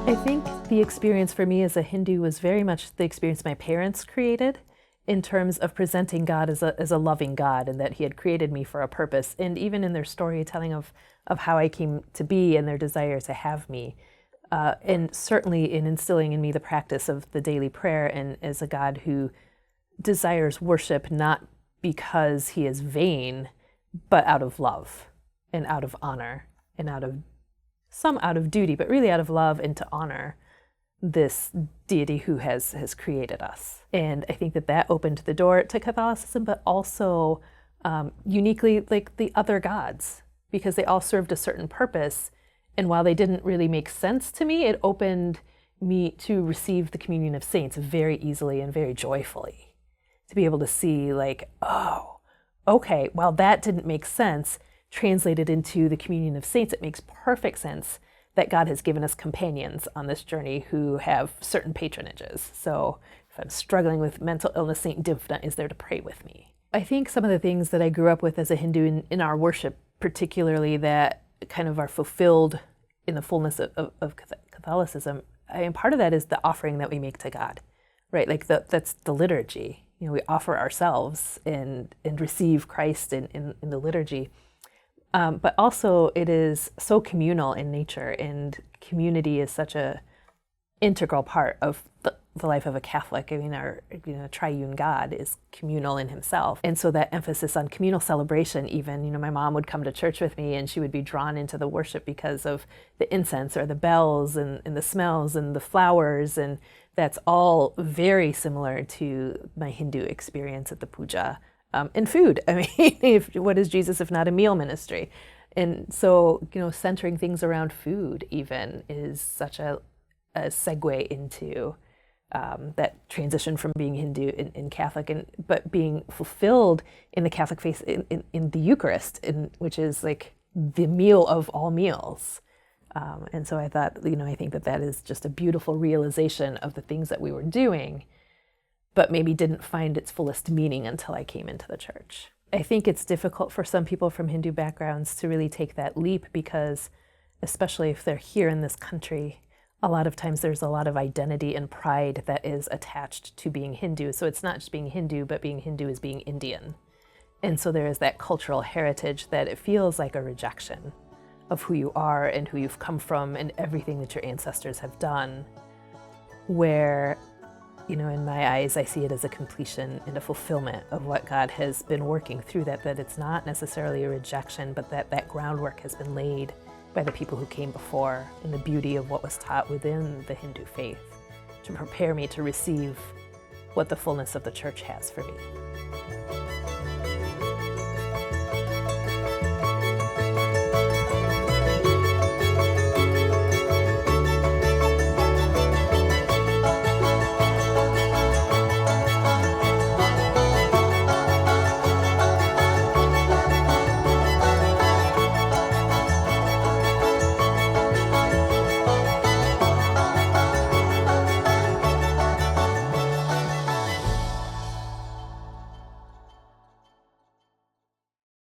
I think the experience for me as a Hindu was very much the experience my parents created in terms of presenting God as a loving God and that he had created me for a purpose. And even in their storytelling of how I came to be and their desire to have me. And certainly in instilling in me the practice of the daily prayer and as a God who desires worship not because he is vain, but out of love and out of honor and out of duty, but really out of love and to honor this deity who has created us. And I think that opened the door to Catholicism, but also uniquely like the other gods, because they all served a certain purpose. And while they didn't really make sense to me, it opened me to receive the communion of saints very easily and very joyfully. To be able to see like, oh, okay, while that didn't make sense, translated into the communion of saints, it makes perfect sense that God has given us companions on this journey who have certain patronages. So if I'm struggling with mental illness, Saint Dymphna is there to pray with me. I think some of the things that I grew up with as a Hindu in our worship, particularly that kind of are fulfilled in the fullness of Catholicism, I mean, part of that is the offering that we make to God, right? Like that's the liturgy. You know, we offer ourselves and receive Christ in the liturgy. But also it is so communal in nature, and community is such a integral part of the life of a Catholic. I mean, our triune God is communal in himself. And so that emphasis on communal celebration, even, my mom would come to church with me and she would be drawn into the worship because of the incense or the bells and the smells and the flowers. And that's all very similar to my Hindu experience at the puja. And food. I mean, what is Jesus if not a meal ministry? And so, centering things around food even is such a segue into that transition from being Hindu in Catholic, but being fulfilled in the Catholic faith in the Eucharist, which is like the meal of all meals. And so I thought, I think that is just a beautiful realization of the things that we were doing, but maybe didn't find its fullest meaning until I came into the church. I think it's difficult for some people from Hindu backgrounds to really take that leap because, especially if they're here in this country, a lot of times there's a lot of identity and pride that is attached to being Hindu. So it's not just being Hindu, but being Hindu is being Indian. And so there is that cultural heritage that it feels like a rejection of who you are and who you've come from and everything that your ancestors have done, where in my eyes, I see it as a completion and a fulfillment of what God has been working through that it's not necessarily a rejection, but that groundwork has been laid by the people who came before in the beauty of what was taught within the Hindu faith to prepare me to receive what the fullness of the church has for me.